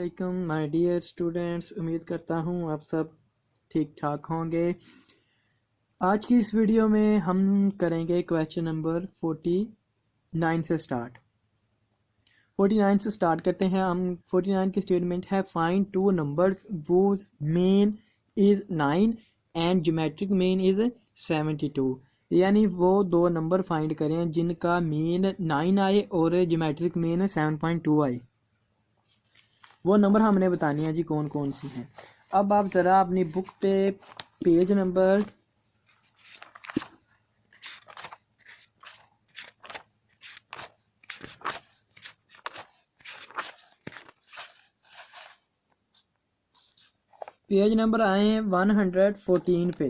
अस्सलामुअलैकुम my dear students, उम्मीद करता हूँ आप सब ठीक ठाक होंगे। आज की इस वीडियो में हम करेंगे क्वेश्चन नंबर 49 से स्टार्ट। 49 से स्टार्ट करते हैं हम। 49 की स्टेटमेंट है find two numbers whose mean is 9 and geometric mean is 72। यानी वो दो नंबर फाइंड करें जिनका मीन 9 आए और ज्योमेट्रिक मीन 7.2 आए। वो नंबर हमने बतानी है जी कौन कौन सी हैं। अब आप ज़रा अपनी बुक पे पेज नंबर आए 114 पे।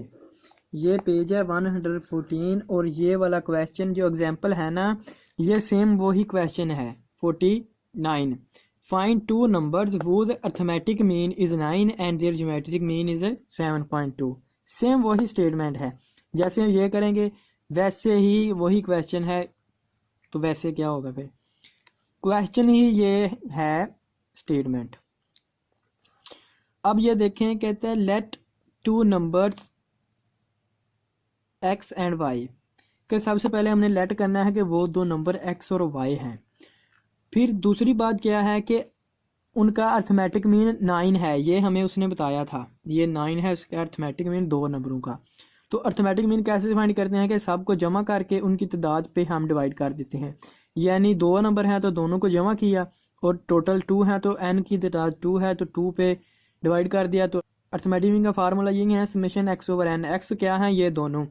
ये पेज है 114 और ये वाला क्वेश्चन जो एग्जाम्पल है ना, ये सेम वही क्वेश्चन है 49। Find two numbers whose arithmetic mean is 9 and their geometric mean is 7.2। Same वही स्टेटमेंट है। जैसे हम ये करेंगे वैसे ही वही क्वेश्चन है। तो वैसे क्या होगा, फिर क्वेश्चन ही ये है स्टेटमेंट। अब ये देखें, कहते हैं let two numbers x and y के सबसे पहले हमने लेट करना है कि वो दो नंबर x और y हैं। फिर दूसरी बात क्या है कि उनका अर्थमेटिक मीन 9 है, ये हमें उसने बताया था। ये 9 है उसका अर्थमेटिक मीन दो नंबरों का। तो अर्थमेटिक मीन कैसे फाइंड करते हैं कि सबको जमा करके उनकी तादाद पे हम डिवाइड कर देते हैं। यानी दो नंबर हैं तो दोनों को जमा किया और टोटल 2 है तो n की तादाद 2 है तो 2 पे डिवाइड कर दिया। तो अर्थमेटिक मीन का फार्मूला ये है summation x over n। x क्या है, ये दोनों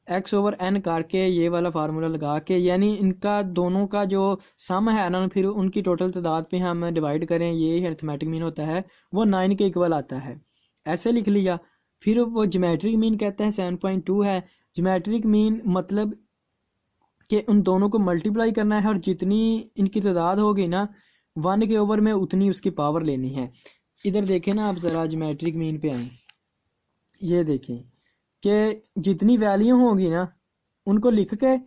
x ओवर n करके ये वाला फार्मूला लगा के, यानी इनका दोनों का जो सम है ना, फिर उनकी टोटल तादाद पे हम डिवाइड करें, ये अर्थमेटिक मीन होता है, वो 9 के इक्वल आता है। ऐसे लिख लिया। फिर वो ज्योमेट्रिक मीन कहते हैं 7.2 है। ज्योमेट्रिक मीन मतलब कि उन दोनों को मल्टीप्लाई करना है और जितनी इनकी तादाद होगी ना 1 के ओवर में उतनी उसकी पावर लेनी है। इधर देखें ना आप ज़रा, ज्योमेट्रिक मीन पे आए, ये देखें कि जितनी वैल्यू होगी ना उनको लिख के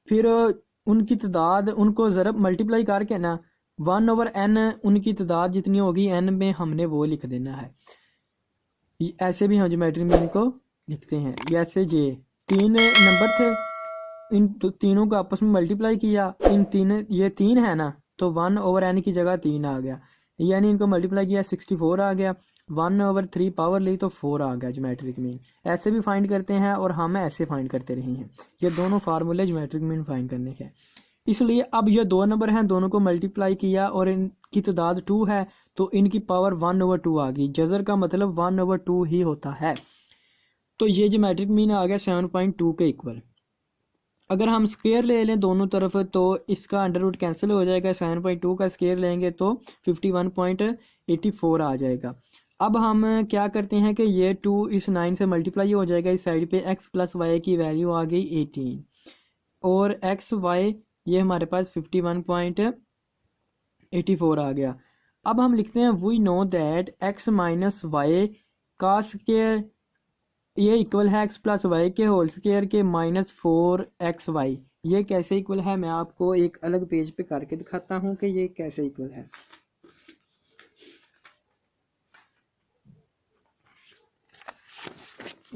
फिर उनकी तादाद उनको ज़रा मल्टीप्लाई करके ना 1 ओवर n उनकी तादाद जितनी होगी n में हमने वो लिख देना है। ऐसे भी हम ज्योमेट्रिक मीन को लिखते हैं। जैसे ये 3 नंबर थे, इन तीनों को आपस में मल्टीप्लाई किया, इन ये 3 है ना तो 1 ओवर n की जगह 3 आ गया, यानी इनको मल्टीप्लाई किया 64 आ गया। 1 ओवर 3 पावर ली तो 4 आ गया ज्योमेट्रिक मीन। ऐसे भी फाइंड करते हैं और हम ऐसे फाइंड करते रहे हैं। ये दोनों फार्मूले ज्योमेट्रिक मीन फाइंड करने के। इसलिए अब ये दो नंबर हैं, दोनों को मल्टीप्लाई किया और इनकी तादाद 2 है तो इनकी पावर 1 ओवर 2 आ गई। जज़र का मतलब 1 ओवर 2 ही होता है। तो ये ज्योमेट्रिक मीन आ गया 7.2 के इक्वल। अगर हम स्क्वायर ले लें दोनों तरफ तो इसका अंडर रूट कैंसिल हो जाएगा। 7.2 का स्क्वायर लेंगे तो 51.84 आ जाएगा। अब हम क्या करते हैं कि ये 2 इस 9 से मल्टीप्लाई हो जाएगा। इस साइड पे x प्लस वाई की वैल्यू आ गई 18 और एक्स वाई ये हमारे पास 51.84 आ गया। अब हम लिखते हैं we know that x minus y का स्क्वायर ये इक्वल है x प्लस वाई के होल स्क्वायर के माइनस 4xy। ये कैसे इक्वल है मैं आपको एक अलग पेज पे करके दिखाता हूँ कि ये कैसे इक्वल है।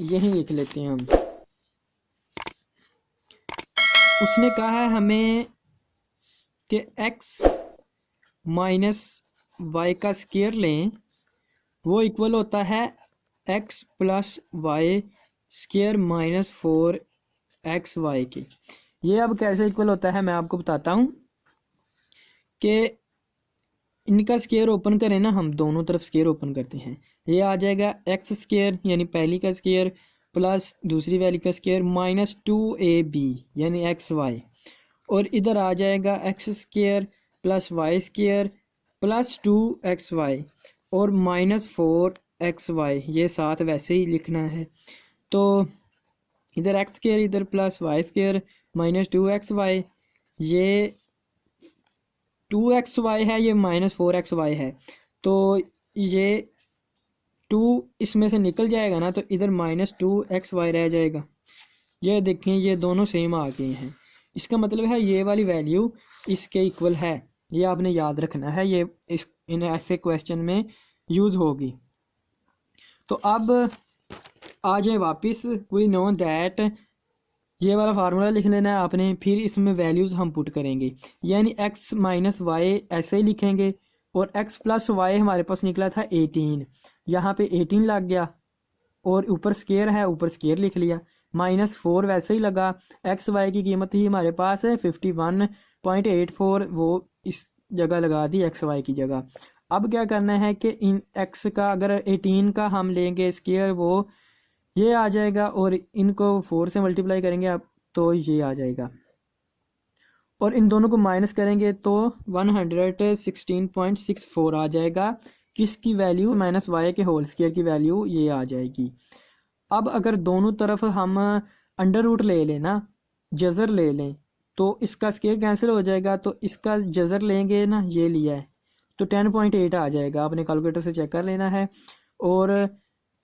यही लिख लेते हैं हम। उसने कहा है हमें कि x माइनस वाई का स्क्वायर लें, वो इक्वल होता है x plus y square minus 4xy की। ये अब कैसे इक्वल होता है मैं आपको बताता हूँ कि इनका स्क्वायर ओपन करें ना, हम दोनों तरफ स्क्वायर ओपन करते हैं। ये आ जाएगा x स्क्वायर यानी पहली का स्क्वायर प्लस दूसरी वैल्यू का स्क्वायर माइनस 2ab यानी xy, और इधर आ जाएगा x square plus y square plus 2xy और माइनस 4xy। ये साथ वैसे ही लिखना है। तो इधर x स्क्वायर इधर plus y square minus 2xy, ये 2xy है, ये माइनस 4xy है। तो ये 2 इसमें से निकल जाएगा ना तो इधर माइनस 2xy रह जाएगा। ये देखें ये दोनों सेम आ गए हैं। इसका मतलब है ये वाली वैल्यू इसके इक्वल है, ये आपने याद रखना है, ये इन ऐसे क्वेश्चन में यूज़ होगी। तो अब आ जाए वापस, वी नो दैट, ये वाला फार्मूला लिख लेना है आपने। फिर इसमें वैल्यूज़ हम पुट करेंगे, यानी x माइनस वाई ऐसे ही लिखेंगे, और x प्लस वाई हमारे पास निकला था 18, यहाँ पे 18 लग गया, और ऊपर स्केयर है, ऊपर स्केयर लिख लिया। -4 वैसे ही लगा, एक्स वाई की कीमत ही हमारे पास है 51.84, वो इस जगह लगा दी एक्स वाई की जगह। अब क्या करना है कि इन एक्स का अगर 18 का हम लेंगे स्केयर, वो ये आ जाएगा, और इनको 4 से मल्टीप्लाई करेंगे अब तो ये आ जाएगा, और इन दोनों को माइनस करेंगे तो 116.64 आ जाएगा। किसकी वैल्यू? माइनस वाई के होल स्केयर की वैल्यू ये आ जाएगी। अब अगर दोनों तरफ हम अंडर रूट ले लें ना, जज़र ले लें, तो इसका स्केयर कैंसिल हो जाएगा, तो इसका जज़र लेंगे ना, ये लिया है तो 10.8 आ जाएगा, आपने कैलकुलेटर से चेक कर लेना है। और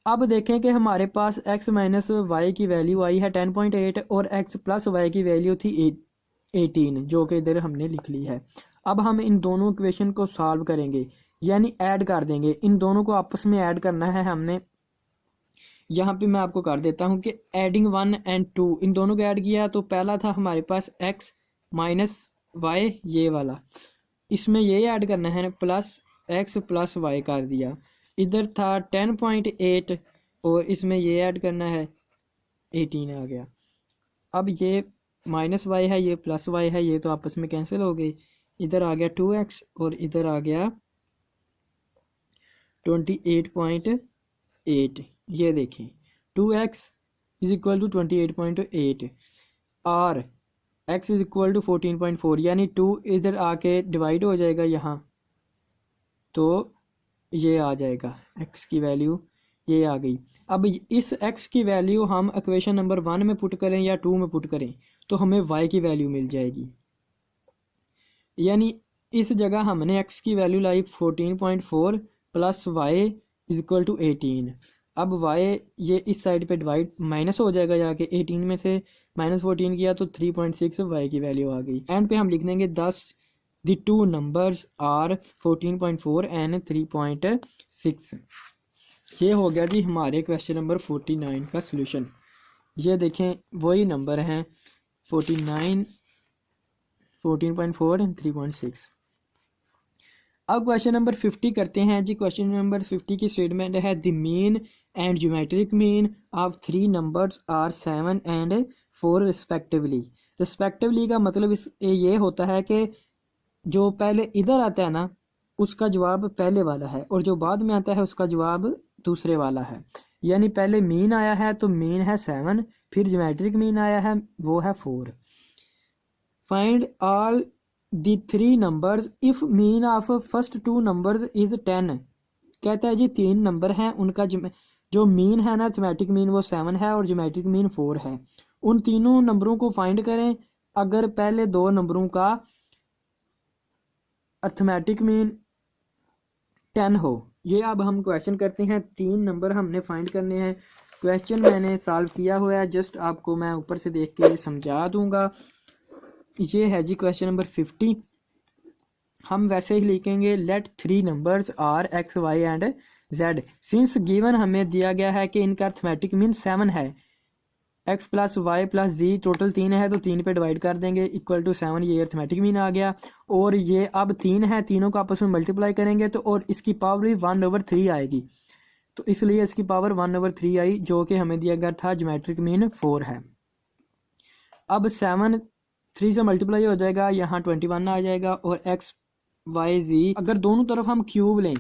अब देखें कि हमारे पास x माइनस वाई की वैल्यू आई है 10.8, और x प्लस वाई की वैल्यू थी 18, जो कि इधर हमने लिख ली है। अब हम इन दोनों इक्वेशन को सॉल्व करेंगे, यानी ऐड कर देंगे, इन दोनों को आपस में ऐड करना है हमने। यहाँ पे मैं आपको कर देता हूँ कि एडिंग 1 एंड 2, इन दोनों को ऐड किया तो पहला था हमारे पास x माइनस वाई, ये वाला, इसमें ये ऐड करना है प्लस x प्लस वाई कर दिया। इधर था 10.8 और इसमें ये ऐड करना है 18 आ गया। अब ये माइनस वाई है, ये प्लस वाई है, ये तो आपस में कैंसिल हो गई। इधर आ गया 2x और इधर आ गया 28.8। ये देखें 2x इज इक्वल टू 28.8 और x इज इक्वल टू 14.4, यानी 2 इधर आके डिवाइड हो जाएगा यहाँ, तो ये आ जाएगा x की वैल्यू, ये आ गई। अब इस x की वैल्यू हम इक्वेशन नंबर 1 में पुट करें या 2 में पुट करें तो हमें y की वैल्यू मिल जाएगी, यानी इस जगह हमने x की वैल्यू लाई 14.4 plus y is equal to 18। अब y ये इस साइड पे डिवाइड माइनस हो जाएगा जाके, 18 में से -14 किया तो 3.6 y की वैल्यू आ गई। एंड पे हम लिख देंगे 10 the two numbers are 14.4 and 3.6। ये हो गया जी हमारे क्वेश्चन नंबर 49 का सोल्यूशन। ये देखें वही नंबर हैं 49, 14.4 एंड 3.6। अब क्वेश्चन नंबर 50 करते हैं जी। क्वेश्चन नंबर 50 की स्टेटमेंट है the mean and geometric mean of 3 numbers are 7 and 4 respectively. Respectively का मतलब ये होता है कि जो पहले इधर आता है ना उसका जवाब पहले वाला है, और जो बाद में आता है उसका जवाब दूसरे वाला है। यानी पहले मीन आया है तो मीन है 7, फिर ज्योमेट्रिक मीन आया है वो है 4। Find all the 3 numbers if mean of first 2 numbers is 10। कहता है जी 3 नंबर हैं, उनका जो मीन है ना अर्थमेटिक मीन वो 7 है और ज्योमेट्रिक मीन 4 है। उन तीनों नंबरों को फाइंड करें अगर पहले 2 नंबरों का अर्थमेटिक मीन 10 हो। ये अब हम क्वेश्चन करते हैं, 3 नंबर हमने फाइंड करने हैं। क्वेश्चन मैंने सॉल्व किया हुआ है, जस्ट आपको मैं ऊपर से देख के समझा दूंगा। ये है जी क्वेश्चन नंबर 50। हम वैसे ही लिखेंगे let 3 numbers are x y and z. Since given हमें दिया गया है कि इनका अर्थमेटिक मीन 7 है, x प्लस वाई प्लस जी टोटल 3 है तो 3 पे डिवाइड कर देंगे इक्वल टू 7, ये अर्थमेटिक मीन आ गया। और ये अब 3 है, तीनों को आपस में मल्टीप्लाई करेंगे तो और इसकी पावर भी 1/3 आएगी, तो इसलिए इसकी पावर 1/3 आई, जो कि हमें दिया गया था ज्योमेट्रिक मीन 4 है। अब 7 3 से मल्टीप्लाई हो जाएगा, यहाँ 21 आ जाएगा, और x वाई जी अगर दोनों तरफ हम क्यूब लें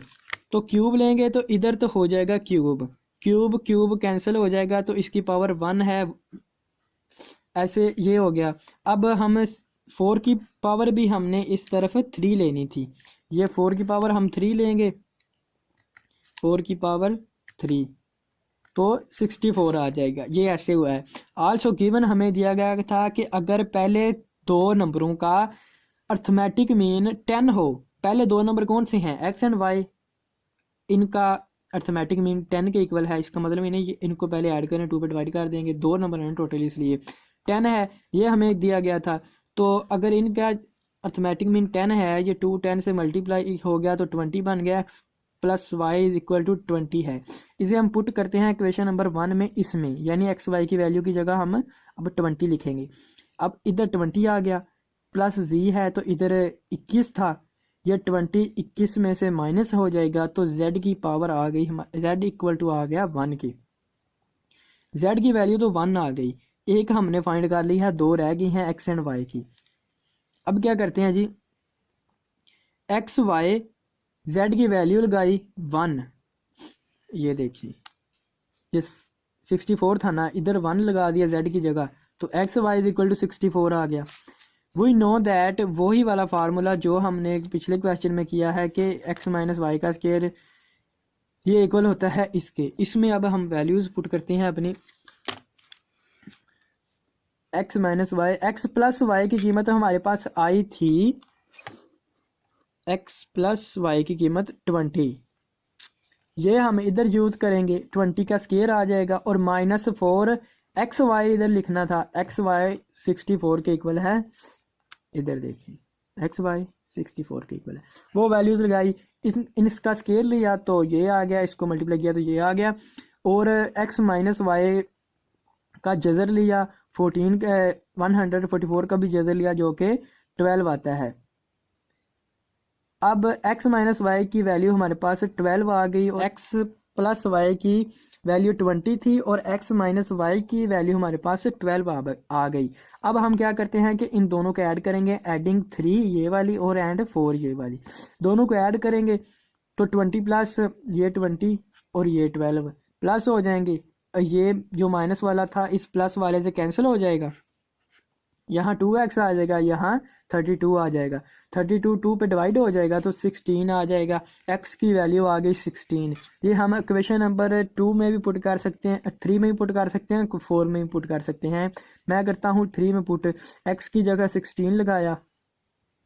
तो क्यूब लेंगे तो इधर तो हो जाएगा क्यूब क्यूब क्यूब कैंसिल हो जाएगा, तो इसकी पावर 1 है, ऐसे ये हो गया। अब हम 4 की पावर भी हमने इस तरफ 3 लेनी थी, ये 4 की पावर हम 3 लेंगे, 4 की पावर 3 तो 64 आ जाएगा। ये ऐसे हुआ है। आल्सो गिवन हमें दिया गया था कि अगर पहले 2 नंबरों का अर्थमेटिक मीन 10 हो, पहले 2 नंबर कौन से हैं x एंड y, इनका अर्थमेटिक मीन 10 के इक्वल है, इसका मतलब ये नहीं इनको पहले ऐड करें 2 पे डिवाइड कर देंगे, 2 नंबर हैं टोटल इसलिए 10 है, ये हमें दिया गया था। तो अगर इनका अर्थमेटिक मीन 10 है, ये 2 10 से मल्टीप्लाई हो गया तो 20 बन गया। x plus y is equal to 20 है। इसे हम पुट करते हैं इक्वेशन नंबर 1 में, इसमें यानी एक्स वाई की वैल्यू की जगह हम अब 20 लिखेंगे। अब इधर 20 आ गया, प्लस z है तो इधर 21 था, यह 20 21 में से माइनस हो जाएगा तो z की पावर आ गई, z इक्वल टू आ गया 1 की। z की वैल्यू तो 1 आ गई, एक हमने फाइंड कर ली है, 2 रह गई हैं x एंड y की। अब क्या करते हैं जी, एक्स वाई z की वैल्यू लगाई 1, ये देखिए ये 64 था ना, इधर 1 लगा दिया z की जगह तो x y is equal to 64 आ गया। वी नो दैट, वही वाला फार्मूला जो हमने पिछले क्वेश्चन में किया है कि x माइनस वाई का स्क्वायर ये इक्वल होता है इसके। इसमें अब हम वैल्यूज पुट करते हैं अपनी। x minus y, x plus y की कीमत हमारे पास आई थी, x प्लस वाई की कीमत 20, ये हम इधर यूज करेंगे, 20 का स्क्वायर आ जाएगा और माइनस 4 एक्स वाई इधर लिखना था, एक्स वाई 64 के इक्वल है, इधर देखिए एक्स वाई 64 के इक्वल है, वो वैल्यूज लगाई, इसका स्क्वायर लिया तो ये आ गया, इसको मल्टीप्लाई किया तो ये आ गया, और एक्स माइनस वाई का जजर लिया 144 का भी जजर लिया जो कि 12 आता है। अब x माइनस वाई की वैल्यू हमारे पास 12 आ गई और x प्लस वाई की वैल्यू 20 थी और x माइनस वाई की वैल्यू हमारे पास 12 आ गई। अब हम क्या करते हैं कि इन दोनों को ऐड करेंगे, एडिंग 3 ये वाली और एंड 4 ये वाली, दोनों को ऐड करेंगे तो 20 प्लस ये 20 और ये 12 प्लस हो जाएंगे, ये जो माइनस वाला था इस प्लस वाले से कैंसिल हो जाएगा, यहाँ 2x आ जाएगा, यहाँ 32 आ जाएगा, 32 2 पे डिवाइड हो जाएगा तो 16 आ जाएगा, x की वैल्यू आ गई 16। ये हम इक्वेशन नंबर 2 में भी पुट कर सकते हैं, 3 में भी पुट कर सकते हैं, 4 में भी पुट कर सकते हैं। मैं करता हूँ 3 में पुट, x की जगह 16 लगाया,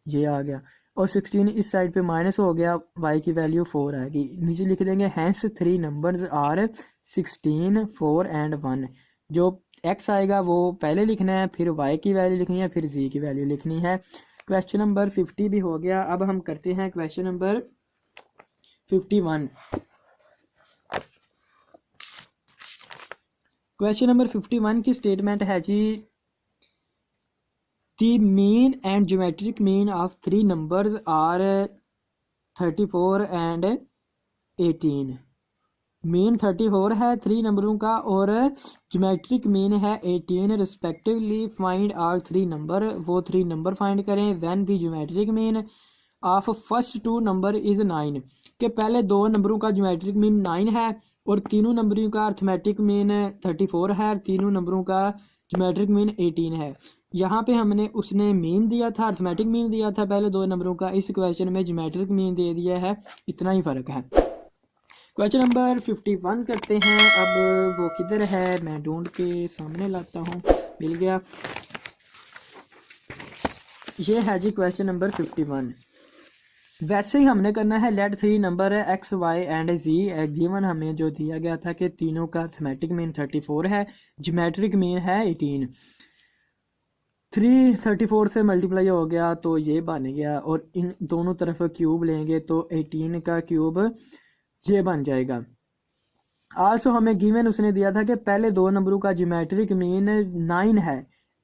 ये आ गया, और 16 इस साइड पे माइनस हो गया, y की वैल्यू 4 आएगी, नीचे लिख देंगे हैंस 3 नंबर्स आर 16 4 एंड 1। जो x आएगा वो पहले लिखना है, फिर y की वैल्यू लिखनी है, फिर z की वैल्यू लिखनी है। क्वेश्चन नंबर 50 भी हो गया। अब हम करते हैं क्वेश्चन नंबर 51। क्वेश्चन नंबर 51 की स्टेटमेंट है जी, the mean and geometric mean of 3 numbers are 34 and 18। Mean 34 है 3 नंबरों का और ज्योमेट्रिक मीन है 18 रिस्पेक्टिवली। फाइंड ऑल 3 नंबर, वो 3 नंबर फाइंड करें। When the geometric mean of first 2 number is 9, के पहले 2 नंबरों का ज्योमेट्रिक मीन 9 है और तीनों नंबरों का अर्थमेटिक मीन 34 है, तीनों नंबरों का ज्योमेट्रिक मीन 18 है। यहाँ पे हमने उसने मीन दिया था, अर्थमेटिक मीन दिया था पहले 2 नंबरों का, इस क्वेश्चन में ज्योमेट्रिक मीन दे दिया है, इतना ही फ़र्क है। क्वेश्चन नंबर 51 करते हैं। अब वो किधर है, मैं ढूंढ के सामने लाता हूँ, मिल गया, ये है जी क्वेश्चन नंबर 51। वैसे ही हमने करना है, let 3 number x y and z given, हमें जो दिया गया था कि तीनों का अर्थमेटिक मीन 34 है, ज्योमेट्रिक मीन है 18। 3 34 से मल्टीप्लाई हो गया तो ये बन गया, और इन दोनों तरफ क्यूब लेंगे तो 18 का क्यूब ये बन जाएगा। आल्सो हमें गिवन उसने दिया था कि पहले 2 नंबरों का ज्योमेट्रिक मीन 9 है,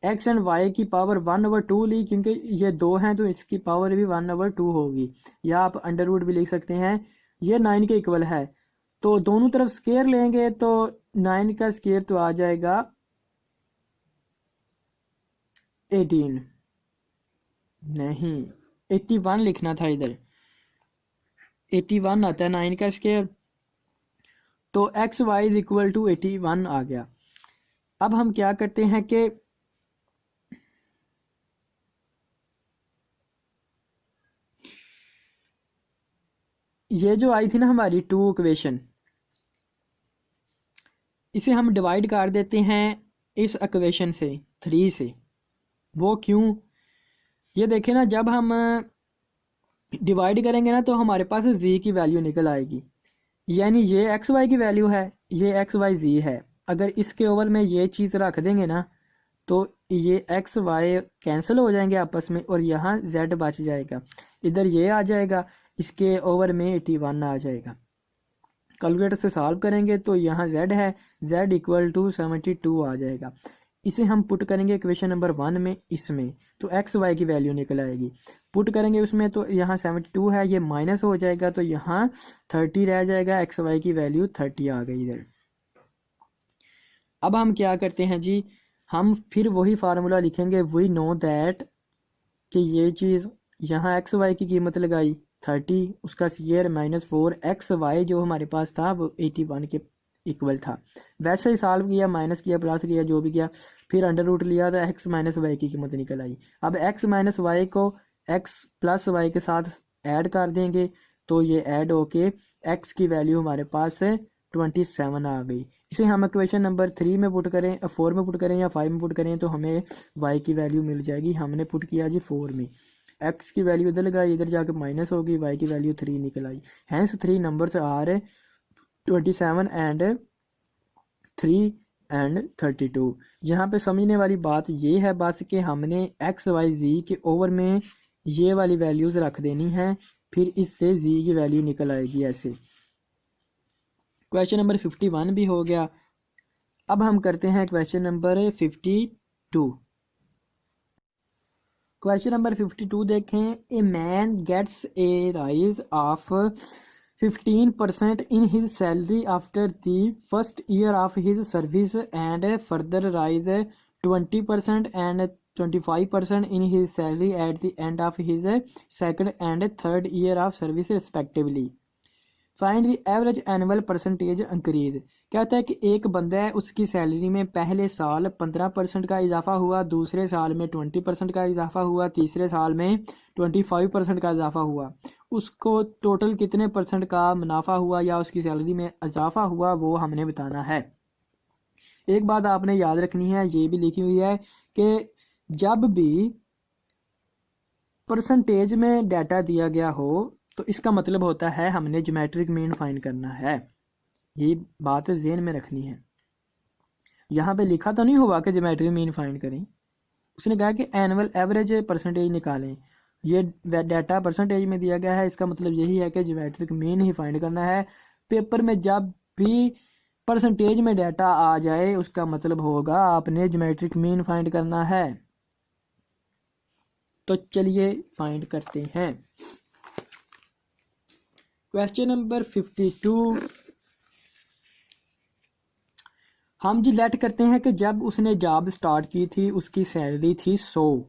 एक्स एंड वाई की पावर 1/2 ली, क्योंकि ये 2 हैं तो इसकी पावर भी 1/2 होगी, या आप अंडर रूट भी लिख सकते हैं, ये 9 के इक्वल है। तो दोनों तरफ स्क्वायर लेंगे तो 9 का स्क्वायर तो आ जाएगा 18, नहीं 81 लिखना था, इधर 81 आता है 9 का स्क्वायर, तो x y is equal to 81 आ गया। अब हम क्या करते हैं कि ये जो आई थी ना हमारी 2 इक्वेशन, इसे हम डिवाइड कर देते हैं इस इक्वेशन से 3 से। वो क्यों, ये देखें ना, जब हम डिवाइड करेंगे ना तो हमारे पास z की वैल्यू निकल आएगी, यानी ये एक्स वाई की वैल्यू है, ये एक्स वाई जी है। अगर इसके ओवर में ये चीज़ रख देंगे ना तो ये एक्स वाई कैंसिल हो जाएंगे आपस में और यहाँ जेड बच जाएगा, इधर ये आ जाएगा, इसके ओवर में 81 आ जाएगा। कैलकुलेटर से सॉल्व करेंगे तो यहाँ z है, z इक्वल टू 72 आ जाएगा। इसे हम पुट करेंगे इक्वेशन नंबर 1 में, इसमें तो एक्स वाई की वैल्यू निकल आएगी। पुट करेंगे उसमें तो यहाँ 72 है, ये माइनस हो जाएगा तो यहाँ 30 रह जाएगा, एक्स वाई की वैल्यू 30 आ गई इधर। अब हम क्या करते हैं जी, हम फिर वही फार्मूला लिखेंगे, वी नो दैट कि ये चीज़ यहाँ एक्स वाई की कीमत लगाई 30, उसका स्क्वायर -4, एक्स वाई जो हमारे पास था वो 81 के इक्वल था। वैसे ही सॉल्व किया, माइनस किया, प्लस किया, जो भी किया, फिर अंडर रूट लिया तो एक्स माइनस वाई की कीमत निकल आई। अब एक्स माइनस वाई को एक्स प्लस वाई के साथ ऐड कर देंगे तो ये ऐड होके एक्स की वैल्यू हमारे पास 27 आ गई। इसे हम इक्वेशन नंबर 3 में पुट करें, 4 में पुट करें या 5 में पुट करें तो हमें वाई की वैल्यू मिल जाएगी। हमने पुट किया जी 4 में, एक्स की वैल्यू इधर लगाई, इधर जाके माइनस होगी, वाई की वैल्यू 3 निकल आई। Hence 3 numbers are 27 and 3 and 32। यहाँ पे समझने वाली बात ये है बस कि हमने एक्स वाई जी के ओवर में ये वाली वैल्यूज रख देनी है, फिर इससे जी की वैल्यू निकल आएगी ऐसे। क्वेश्चन नंबर 51 भी हो गया। अब हम करते हैं क्वेश्चन नंबर 52। क्वेश्चन नंबर 52 देखें, a man gets a rise of 15% in his salary after the first year of his service and further rise 20% and 25% in his salary at the end of his second and third year of service respectively. Find the average annual percentage increase. कहता है कि एक बंदा है, उसकी salary में पहले साल 15% का इजाफा हुआ, दूसरे साल में 20% का इजाफा हुआ, तीसरे साल में 25% का इजाफा हुआ। उसको टोटल कितने परसेंट का मुनाफा हुआ या उसकी सैलरी में इजाफा हुआ वो हमने बताना है। एक बात आपने याद रखनी है, ये भी लिखी हुई है कि जब भी परसेंटेज में डाटा दिया गया हो तो इसका मतलब होता है हमने ज्योमेट्रिक मीन फाइंड करना है। ये बात ज़हन में रखनी है। यहाँ पे लिखा तो नहीं हुआ कि ज्योमेट्रिक मीन फाइंड करें, उसने कहा कि एनुअल एवरेज परसेंटेज निकालें। ये डाटा परसेंटेज में दिया गया है, इसका मतलब यही है कि ज्योमेट्रिक मीन ही फाइंड करना है। पेपर में जब भी परसेंटेज में डाटा आ जाए उसका मतलब होगा आपने ज्योमेट्रिक मीन फाइंड करना है। तो चलिए फाइंड करते हैं। क्वेश्चन नंबर 52 हम जी लेट करते हैं कि जब उसने जॉब स्टार्ट की थी उसकी सैलरी थी 100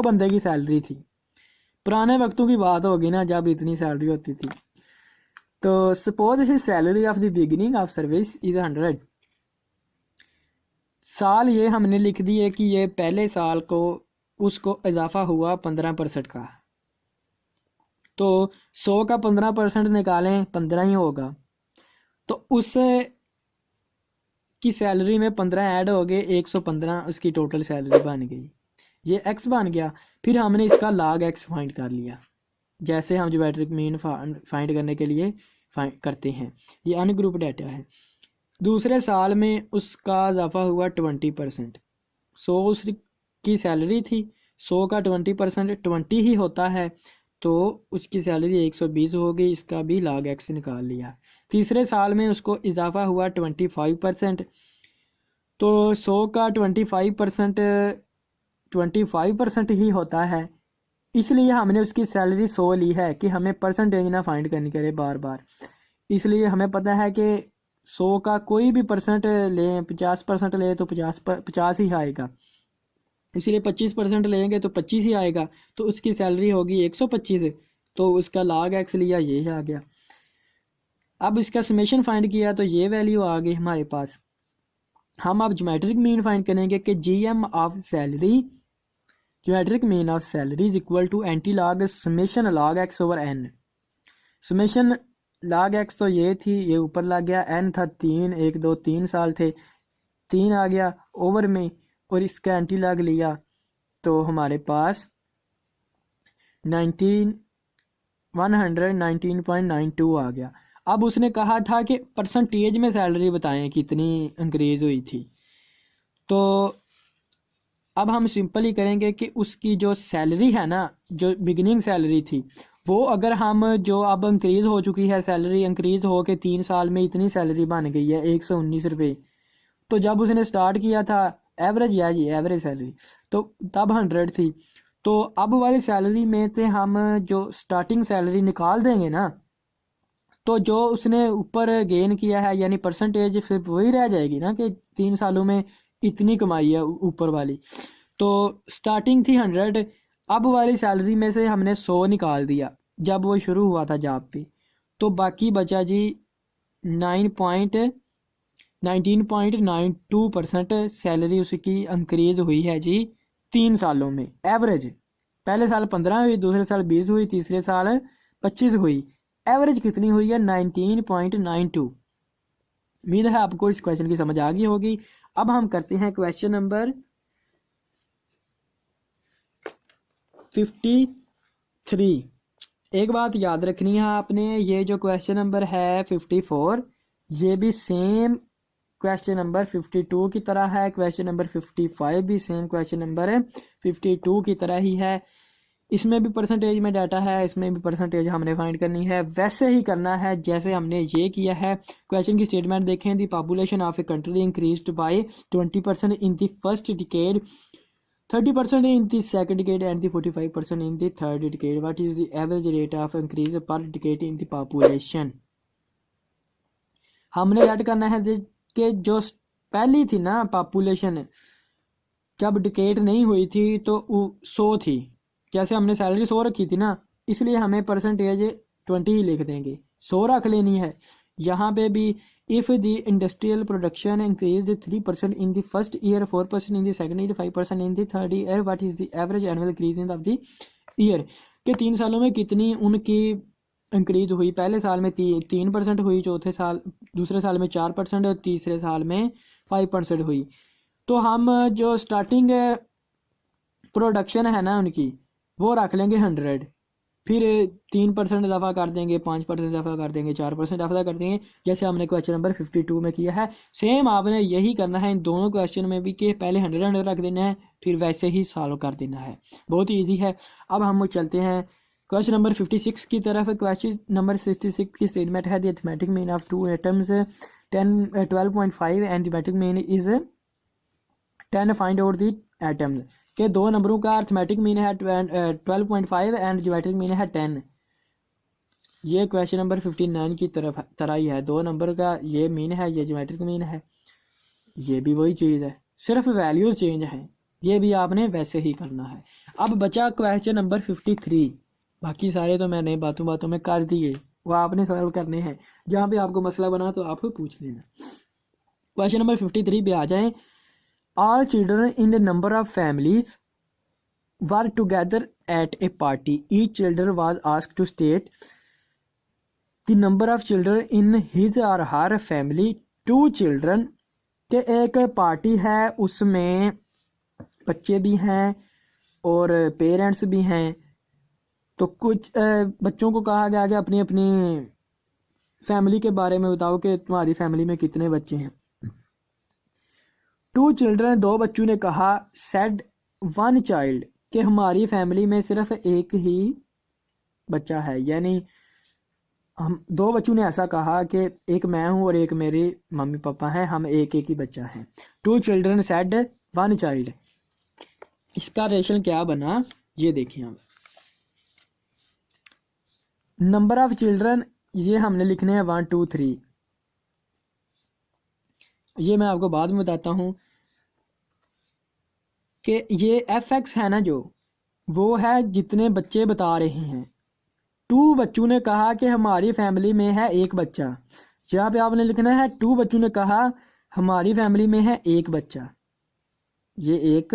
बंदे की सैलरी थी। पुराने वक्तों की बात होगी ना जब इतनी सैलरी होती थी। तो suppose his salary of the beginning of service is 100। साल ये हमने लिख दिए कि ये पहले साल को उसको इजाफा हुआ 15% का, तो 100 का 15% निकालें 15 ही होगा, तो उससे की सैलरी में 15 ऐड हो गए, 115 उसकी टोटल सैलरी बन गई। ये एक्स बन गया। फिर हमने इसका log x फाइंड कर लिया, जैसे हम ज्योमेट्रिक मीन फाइंड करने के लिए करते हैं। ये अनग्रुप डाटा है। दूसरे साल में उसका इजाफा हुआ 20%। 100 उसकी सैलरी थी, 100 का 20% 20 ही होता है, तो उसकी सैलरी 120 हो गई। इसका भी log x निकाल लिया। तीसरे साल में उसको इजाफा हुआ 25%, तो 100 का 25% ही होता है, इसलिए हमने उसकी सैलरी 100 ली है कि हमें परसेंटेज ना फाइंड करनी करे बार बार। इसलिए हमें पता है कि 100 का कोई भी परसेंट लें, 50% ले तो 50 ही आएगा, इसलिए 25% लेंगे तो 25 ही आएगा। तो उसकी सैलरी होगी 125, तो उसका log x लिया, ये आ गया। अब इसका समेशन फाइंड किया तो ये वैल्यू आ गई हमारे पास। हम अब ज्योमेट्रिक मीन फाइंड करेंगे कि GM of salary, geometric mean of salary is equal to anti log summation log x over n। Summation log x तो ये थी, ये ऊपर लग गया, n था 3, 1 2 3 साल थे, 3 आ गया ओवर में, और इसका एंटी लॉग लिया तो हमारे पास 119.92 आ गया। अब उसने कहा था कि परसेंटेज में सैलरी बताएं कितनी इंक्रीज हुई थी, तो अब हम सिंपल ही करेंगे कि उसकी जो सैलरी है ना, जो बिगिनिंग सैलरी थी, वो अगर हम जो अब इंक्रीज़ हो चुकी है सैलरी, इंक्रीज़ हो के 3 साल में इतनी सैलरी बन गई है 119 रुपये, तो जब उसने स्टार्ट किया था एवरेज है जी, एवरेज सैलरी, तो तब 100 थी। तो अब वाली सैलरी में से हम जो स्टार्टिंग सैलरी निकाल देंगे ना, तो जो उसने ऊपर गेन किया है यानी परसेंटेज फिर वही रह जाएगी ना कि 3 सालों में इतनी कमाई है ऊपर वाली। तो स्टार्टिंग थी 100, अब वाली सैलरी में से हमने 100 निकाल दिया जब वो शुरू हुआ था जॉब पे, तो बाकी बचा जी 19.92% सैलरी उसकी इंक्रीज हुई है जी 3 सालों में एवरेज। पहले साल 15 हुई, दूसरे साल 20 हुई, तीसरे साल 25 हुई। एवरेज कितनी हुई है? 19.92। उम्मीद है आपको इस क्वेश्चन की समझ आ गई होगी। अब हम करते हैं क्वेश्चन नंबर 53। एक बात याद रखनी है आपने, ये जो क्वेश्चन नंबर है 54, ये भी सेम क्वेश्चन नंबर 52 की तरह है। क्वेश्चन नंबर 55 भी सेम क्वेश्चन नंबर 52 की तरह ही है। इसमें भी परसेंटेज में डाटा है, इसमें भी परसेंटेज हमने फाइंड करनी है। वैसे ही करना है जैसे हमने ये किया है। क्वेश्चन की स्टेटमेंट देखें, the population of a country increased by 20% in the first decade, 30% in the second decade and the 45% in the third decade. What is the average rate of increase per decade in the population? हमने add करना है कि जो पहली थी ना population, जब decade नहीं हुई थी तो 100 थी। जैसे हमने सैलरी 100 रखी थी ना, इसलिए हमें परसेंटेज 20 ही लिख देंगे, 100 रख लेनी है। यहाँ पे भी if the industrial production increased 3% in the first year, 4% in the second year, 5% in the third year, what is the average annual increase in of the year? कि 3 सालों में कितनी उनकी इंक्रीज हुई? पहले साल में 3% हुई, चौथे साल दूसरे साल में 4% और तीसरे साल में 5% हुई। तो हम जो स्टार्टिंग प्रोडक्शन है ना उनकी, वो रख लेंगे 100, फिर 3% इजाफा कर देंगे, 5% इजाफा कर देंगे, 4% इजाफा कर देंगे, जैसे हमने क्वेश्चन नंबर 52 में किया है। सेम आपने यही करना है इन दोनों क्वेश्चन में भी, कि पहले 100 रख देना है, फिर वैसे ही सॉल्व कर देना है। बहुत ही ईजी है। अब हम चलते हैं क्वेश्चन नंबर 56 की तरफ। क्वेश्चन नंबर 66 की स्टेटमेंट है, the arithmetic mean of 2 atoms 12.5 and arithmetic mean is 10, find out the atoms. के 2 नंबरों का अरिथमेटिक मीन है 12.5 एंड ज्योमेट्रिक मीन है 10। ये क्वेश्चन नंबर 59 की तरह ही है। 2 नंबर का ये मीन है, ये ज्योमेट्रिक मीन है, ये भी वही चीज़ है, सिर्फ वैल्यूज चेंज हैं। ये भी आपने वैसे ही करना है। अब बचा क्वेश्चन नंबर 53। बाकी सारे तो मैंने बातों बातों में कर दिए, वो आपने सॉल्व करने हैं। जहाँ पे आपको मसला बना तो आप पूछ लेना। क्वेश्चन नंबर 53 पे आ जाएं। All children in the number of families were together at a party. Each child was asked to state the number of children in his or her family. 2 children के एक पार्टी है, उसमें बच्चे भी हैं और पेरेंट्स भी हैं। तो कुछ बच्चों को कहा गया कि अपनी अपनी फैमिली के बारे में बताओ कि तुम्हारी फैमिली में कितने बच्चे हैं। 2 चिल्ड्रन, 2 बच्चों ने कहा, सेड 1 चाइल्ड, कि हमारी फैमिली में सिर्फ एक ही बच्चा है। यानी हम 2 बच्चों ने ऐसा कहा कि एक मैं हूं और एक मेरे मम्मी पापा हैं, हम एक ही बच्चा है। 2 चिल्ड्रन सेड 1 चाइल्ड। इसका रेशन क्या बना ये देखें हम। नंबर ऑफ चिल्ड्रन ये हमने लिखने हैं 1 2 3। ये मैं आपको बाद में बताता हूँ कि ये fx है ना जो, वो है जितने बच्चे बता रहे हैं। 2 बच्चों ने कहा कि हमारी फैमिली में है एक बच्चा। यहाँ पे आपने लिखना है 2 बच्चों ने कहा हमारी फैमिली में है एक बच्चा। ये एक,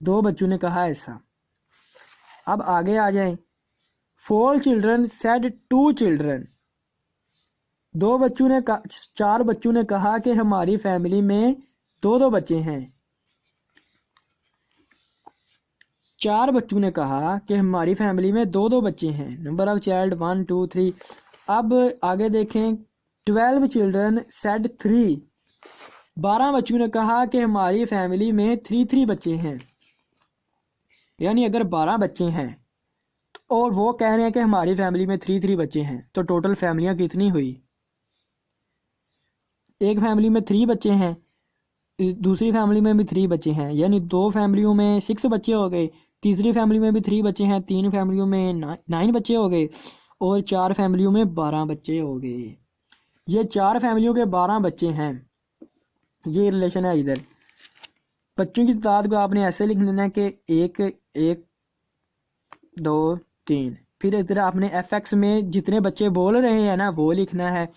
2 बच्चों ने कहा ऐसा। अब आगे आ जाएं। 4 चिल्ड्रन सेड 2 चिल्ड्रन। 4 बच्चों ने कहा कि हमारी फैमिली में 2 बच्चे हैं। 4 बच्चों ने कहा कि हमारी फैमिली में 2 बच्चे हैं। Number of child 1 2 3। अब आगे देखें। 12 चिल्ड्रन सेड 3। 12 बच्चों ने कहा कि हमारी फैमिली में 3 बच्चे हैं। यानी अगर 12 बच्चे हैं और वो कह रहे हैं कि हमारी फैमिली में 3 बच्चे हैं, तो टोटल फैमिलियां कितनी हुई? एक फैमिली में 3 बच्चे हैं, दूसरी फैमिली में भी 3 बच्चे हैं, यानी 2 फैमिलियों में 6 बच्चे हो गए। तीसरी फैमिली में भी 3 बच्चे हैं, 3 फैमिलियों में 9 बच्चे हो गए, और 4 फैमिलियों में 12 बच्चे हो गए। ये 4 फैमिलियों के 12 बच्चे हैं, ये रिलेशन है। इधर बच्चों की तादाद को आपने ऐसे लिख लेना है कि 1 1 2 3। फिर इधर आपने एफ में जितने बच्चे बोल रहे हैं ना वो लिखना है।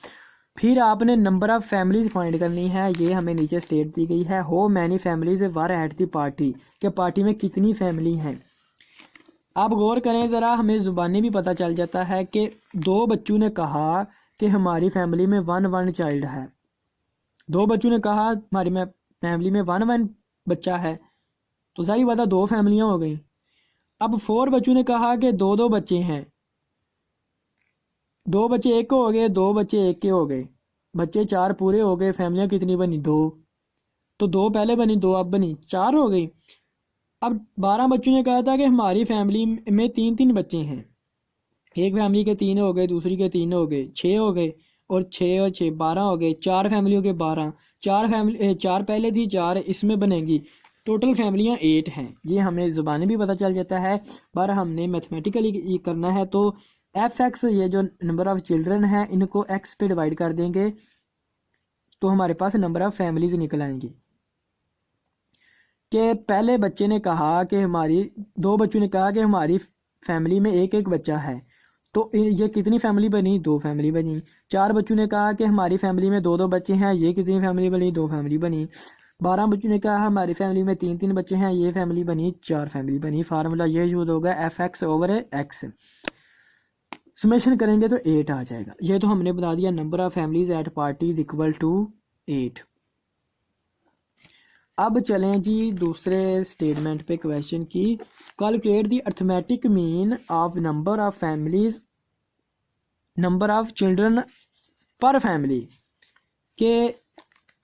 फिर आपने नंबर ऑफ़ फैमिलीज़ फाइंड करनी है, ये हमें नीचे स्टेट दी गई है। हो many families were at the party, कि पार्टी में कितनी फैमिली हैं। आप गौर करें ज़रा, हमें ज़ुबानी भी पता चल जाता है कि 2 बच्चों ने कहा कि हमारी फैमिली में 1 चाइल्ड है। 2 बच्चों ने कहा हमारी फैमिली में 1 बच्चा है, तो सारी बात 2 फैमिलियाँ हो गई। अब 4 बच्चों ने कहा कि 2 बच्चे हैं, 2 बच्चे एक हो गए, 2 बच्चे एक के हो गए, बच्चे 4 पूरे हो गए। फैमिलियाँ कितनी बनी? 2। तो 2 पहले बनी, 2 अब बनी, 4 हो गई। अब 12 बच्चों ने कहा था कि हमारी फैमिली में 3 बच्चे हैं। एक फैमिली के 3 हो गए, दूसरी के 3 हो गए, 6 हो गए, और 6 और 6 12 हो गए। 4 फैमिलियों के 12, 4 पहले थी, 4 इसमें बनेगी। टोटल फैमिलियाँ 8 हैं। ये हमें ज़ुबानी भी पता चल जाता है, पर हमने मैथमेटिकली ये करना है। तो f(x), ये जो नंबर ऑफ़ चिल्ड्रन है, इनको x पे डिवाइड कर देंगे तो हमारे पास नंबर ऑफ़ फैमिलीज निकल आएंगी। कि पहले बच्चे ने कहा कि हमारी 2 बच्चों ने कहा कि हमारी फैमिली में 1 बच्चा है, तो ये कितनी फैमिली बनी? 2 फैमिली बनी। 4 बच्चों ने कहा कि हमारी फैमिली में 2 बच्चे हैं, ये कितनी फैमिली बनी? 2 फैमिली बनी। 12 बच्चों ने कहा हमारी फैमिली में 3 बच्चे हैं, ये फैमिली बनी, 4 फैमिली बनी। फार्मूला ये यूज होगा f(x)/x। समेशन करेंगे तो 8 आ जाएगा। ये तो हमने बता दिया number of families at party is equal to 8। अब चलें जी दूसरे स्टेटमेंट पे, क्वेश्चन की। Calculate the arithmetic mean of number of families, number of children पर फैमिली। के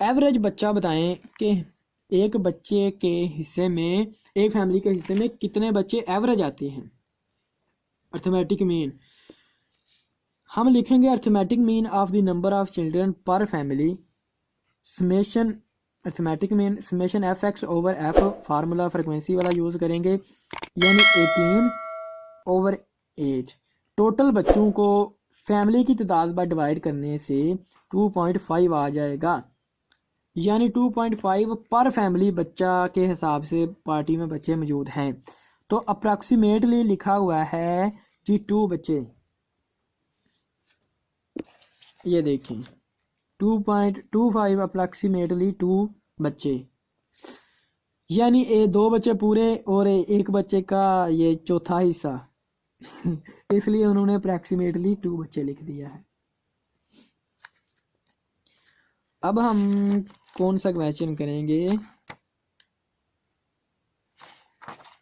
एवरेज बच्चा बताएं कि एक बच्चे के हिस्से में, एक फैमिली के हिस्से में कितने बच्चे एवरेज आते हैं। अर्थमेटिक मीन हम लिखेंगे arithmetic mean of the number of children पर family, summation arithmetic mean summation f(x)/f। Formula frequency वाला यूज़ करेंगे, यानी 18/8। टोटल बच्चों को फैमिली की तादाद पर डिवाइड करने से 2.5 आ जाएगा, यानी 2.5 पर फैमिली बच्चा के हिसाब से पार्टी में बच्चे मौजूद हैं। तो अप्रॉक्सीमेटली लिखा हुआ है कि 2 बच्चे, ये देखें 2.25 अप्रॉक्सीमेटली 2 बच्चे, यानी 2 बच्चे पूरे और 1 बच्चे का ये चौथा हिस्सा इसलिए उन्होंने अप्रॉक्सीमेटली 2 बच्चे लिख दिया है। अब हम कौन सा क्वेश्चन करेंगे?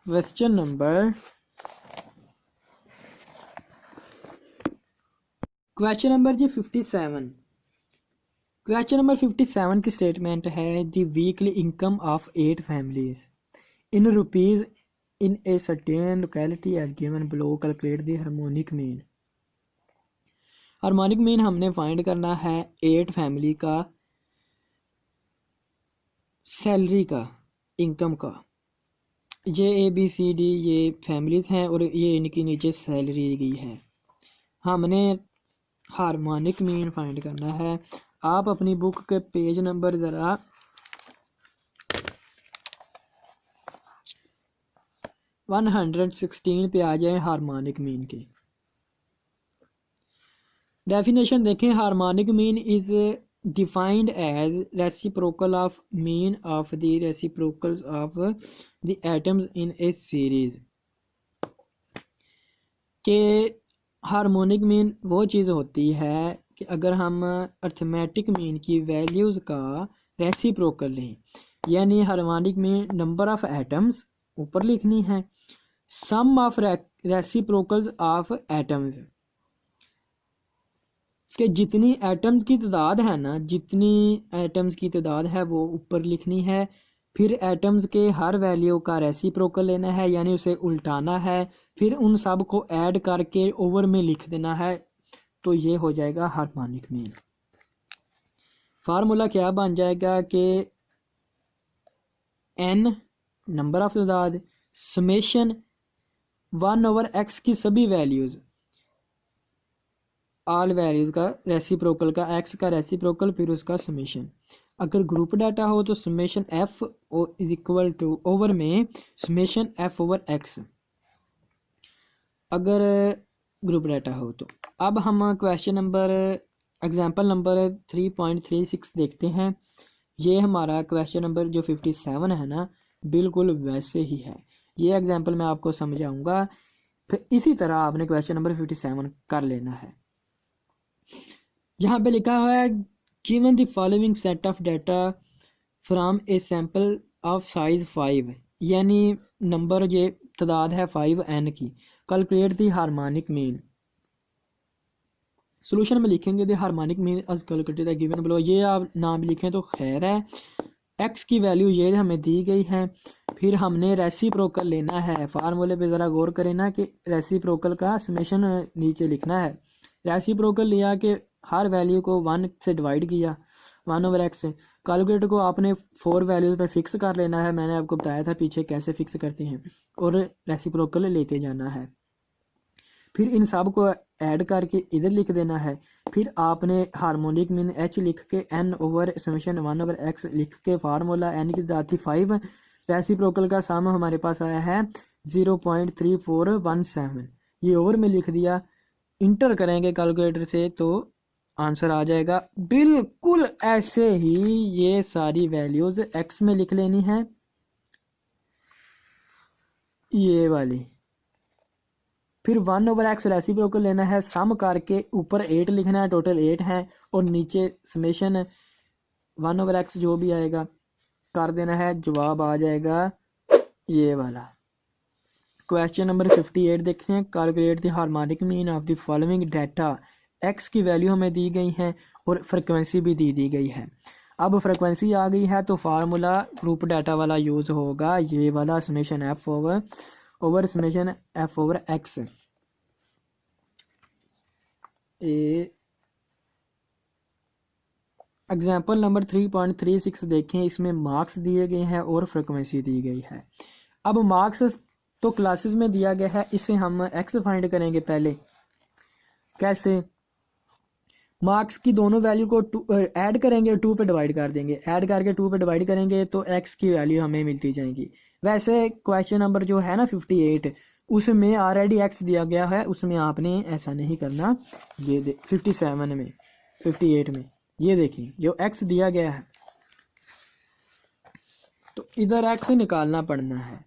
Question number 57। क्वेश्चन नंबर 57 की स्टेटमेंट है the weekly income of 8 families in rupees in a certain locality as given below, calculate the harmonic mean. Harmonic mean हमने फाइंड करना है 8 फैमिली का सैलरी का, इनकम का। ये ABCD ये फैमिलीज हैं और ये इनकी नीचे सैलरी दी गई है। हमने हार्मोनिक मीन फाइंड करना है। आप अपनी बुक के पेज नंबर ज़रा 116 पे आ जाए। हार्मोनिक मीन की डेफिनेशन देखें। Harmonic mean is defined as reciprocal of mean of the reciprocals of the atoms in a series. के हार्मोनिक मीन वो चीज़ होती है कि अगर हम अर्थमेटिक मीन की वैल्यूज़ का रेसिप्रोकल लें, यानी harmonic mean number of atoms ऊपर लिखनी है, sum of reciprocals of atoms कि जितनी एटम्स की तादाद है ना, जितनी एटम्स की तादाद है वो ऊपर लिखनी है, फिर एटम्स के हर वैल्यू का रेसिप्रोकल लेना है यानी उसे उल्टाना है, फिर उन सब को ऐड करके ओवर में लिख देना है, तो ये हो जाएगा हार्मोनिक मीन। फार्मूला क्या बन जाएगा कि n नंबर ऑफ तादाद समेशन 1/x की सभी वैल्यूज़, ऑल वैल्यूज़ का रेसिप्रोकल का, x का रेसिप्रोकल फिर उसका समेशन। अगर ग्रुप डाटा हो तो summation f is equal to over में समेशन f ओवर x, अगर ग्रुप डाटा हो तो। अब हम क्वेश्चन नंबर एग्जांपल नंबर 3.36 देखते हैं। ये हमारा क्वेश्चन नंबर जो 57 है ना, बिल्कुल वैसे ही है। ये एग्जांपल मैं आपको समझाऊंगा, फिर इसी तरह आपने क्वेश्चन नंबर 57 कर लेना है। यहाँ पे लिखा हुआ है given the following set of data from a sample of size 5, यानी नंबर ये तादाद है 5n की, calculate the harmonic mean. Solution में लिखेंगे the harmonic mean as calculated the given below, ये आप ना भी लिखें तो खैर है। x की वैल्यू ये हमें दी गई है, फिर हमने रेसिप्रोकल लेना है। फार्मूले पे ज़रा गौर करें ना कि रेसिप्रोकल का समेशन नीचे लिखना है। रेसिप्रोकल लिया कि हर वैल्यू को 1 से डिवाइड किया, 1/x। कैलकुलेटर को आपने 4 वैल्यूज पर फिक्स कर लेना है, मैंने आपको बताया था पीछे कैसे फिक्स करते हैं, और रेसिप्रोकल लेते जाना है। फिर इन सब को ऐड करके इधर लिख देना है। फिर आपने हार्मोनिक मीन h लिख के n ओवर समेशन 1/x लिख के, फार्मूला n की तादाद थी 5, रेसिप्रोकल का सम हमारे पास आया है 0.3417, ये ओवर में लिख दिया। इंटर करेंगे कैलकुलेटर से तो आंसर आ जाएगा। बिल्कुल ऐसे ही ये सारी वैल्यूज x में लिख लेनी है, ये वाली। फिर 1/x रेसिप्रोकल लेना है, सम करके ऊपर 8 लिखना है, टोटल 8 है, और नीचे समेशन 1/x जो भी आएगा कर देना है, जवाब आ जाएगा ये वाला। क्वेश्चन नंबर 58 देखते हैं। Calculate the harmonic mean of the following data. x की वैल्यू हमें दी गई है और फ्रिक्वेंसी भी दी गई है। अब फ्रिक्वेंसी आ गई है तो फार्मूला ग्रुप डाटा वाला यूज होगा, ये वाला summation f over summation f over x। Example number 3.36 देखें, इसमें मार्क्स दिए गए हैं और फ्रिक्वेंसी दी गई है। अब मार्क्स तो क्लासेस में दिया गया है, इससे हम x फाइंड करेंगे पहले। कैसे? मार्क्स की दोनों वैल्यू को ऐड करेंगे, 2 पे डिवाइड कर देंगे, ऐड करके 2 पे डिवाइड करेंगे तो x की वैल्यू हमें मिलती जाएगी। वैसे क्वेश्चन नंबर जो है ना 58, उसमें ऑलरेडी x दिया गया है, उसमें आपने ऐसा नहीं करना। ये 57 में 58 में ये देखिए जो x दिया गया है, तो इधर x निकालना पड़ना है।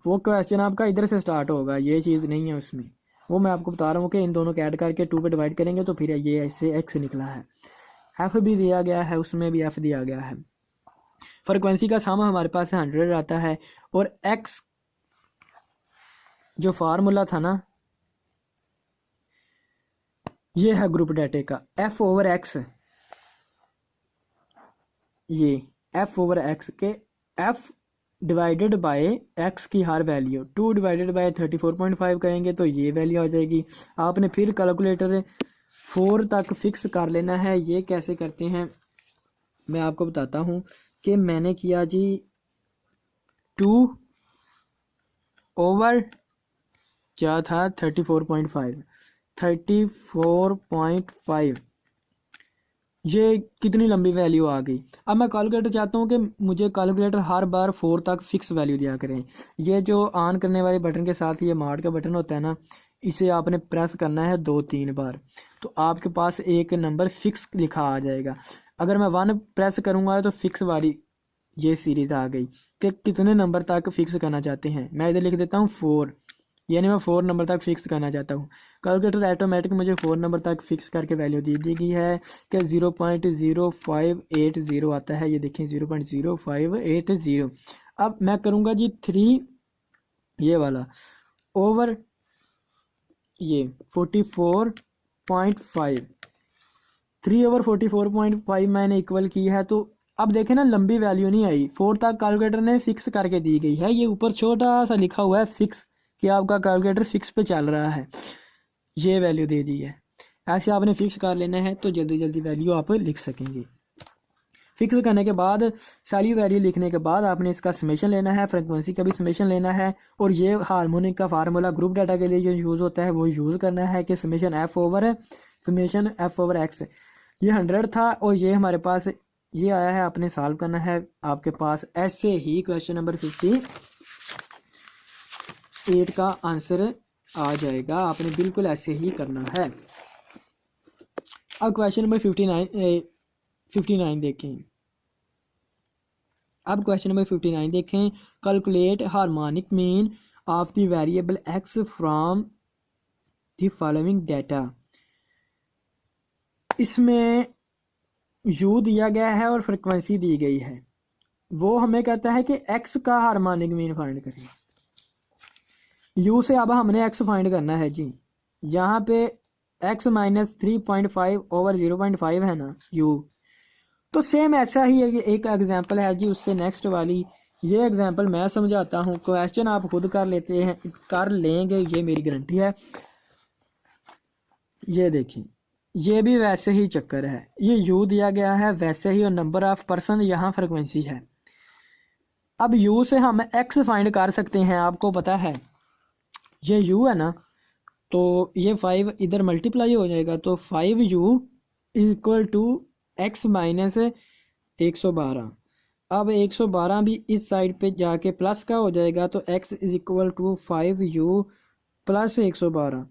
वो क्वेश्चन आपका इधर से स्टार्ट होगा, ये चीज़ नहीं है उसमें, वो मैं आपको बता रहा हूँ कि इन दोनों को ऐड करके 2 पे डिवाइड करेंगे तो फिर ये ऐसे x निकला है। f भी दिया गया है, उसमें भी f दिया गया है। फ्रिक्वेंसी का सम हमारे पास 100 आता है, और x जो फार्मूला था ना, ये है ग्रुप डाटे का f ओवर x, ये f ओवर x के f डिवाइडेड बाय x की हर वैल्यू 2 डिवाइडेड बाय 34.5 करेंगे तो ये वैल्यू आ जाएगी। आपने फिर कैलकुलेटर 4 तक फिक्स कर लेना है। ये कैसे करते हैं मैं आपको बताता हूँ कि मैंने किया जी 2 ओवर क्या था 34.5, ये कितनी लंबी वैल्यू आ गई। अब मैं कैलकुलेटर चाहता हूँ कि मुझे कैलकुलेटर हर बार 4 तक फिक्स वैल्यू दिया करें। ये जो ऑन करने वाले बटन के साथ ये मार्ट का बटन होता है ना, इसे आपने प्रेस करना है 2-3 बार, तो आपके पास एक नंबर फिक्स लिखा आ जाएगा। अगर मैं 1 प्रेस करूँगा तो फिक्स वाली ये सीरीज़ आ गई कि कितने नंबर तक फिक्स करना चाहते हैं। मैं इधर लिख देता हूँ 4, यानी मैं 4 नंबर तक फिक्स करना चाहता हूँ। कैलकुलेटर ऑटोमेटिक मुझे 4 नंबर तक फिक्स करके वैल्यू दी गई है कि 0.0580 आता है। ये देखें 0.0580। अब मैं करूँगा जी 3 ये वाला ओवर ये 44.5, 3/44.5 मैंने इक्वल की है, तो अब देखें ना लंबी वैल्यू नहीं आई, 4 तक कैलकुलेटर ने फिक्स करके दी गई है। ये ऊपर छोटा सा लिखा हुआ है फिक्स, कि आपका कैलकुलेटर फिक्स पे चल रहा है, ये वैल्यू दे दी है। ऐसे आपने फिक्स कर लेना है तो जल्दी जल्दी वैल्यू आप लिख सकेंगे। फिक्स करने के बाद सारी वैल्यू लिखने के बाद आपने इसका समेशन लेना है, फ्रीक्वेंसी का भी समेशन लेना है, और ये हार्मोनिक का फार्मूला ग्रुप डाटा के लिए जो यूज़ होता है वो यूज़ करना है कि समेशन एफ ओवर एक्स। ये 100 था और ये हमारे पास ये आया है, आपने सॉल्व करना है। आपके पास ऐसे ही क्वेश्चन नंबर 58 का आंसर आ जाएगा, आपने बिल्कुल ऐसे ही करना है। अब क्वेश्चन नंबर 59 देखें। अब क्वेश्चन नंबर 59 देखें। Calculate harmonic mean of the variable x from the following data. इसमें यू दिया गया है और फ्रिक्वेंसी दी गई है। वो हमें कहता है कि एक्स का हार्मोनिक मीन फाइंड करें। यू से अब हमने एक्स फाइंड करना है जी। जहाँ पे एक्स माइनस 3.5 ओवर 0.5 है ना यू, तो सेम ऐसा ही एक एग्जांपल है जी उससे नेक्स्ट वाली। ये एग्जांपल मैं समझाता हूँ, क्वेश्चन आप खुद कर लेंगे, ये मेरी गारंटी है। ये देखिए, ये भी वैसे ही चक्कर है, ये यू दिया गया है वैसे ही, और नंबर ऑफ पर्सन यहाँ फ्रिक्वेंसी है। अब यू से हम एक्स फाइंड कर सकते हैं, आपको पता है ये यू है ना, तो ये 5 इधर मल्टीप्लाई हो जाएगा, तो 5u equal to x minus 112। अब 112 भी इस साइड पे जाके प्लस का हो जाएगा, तो x is equal to 5u plus 112।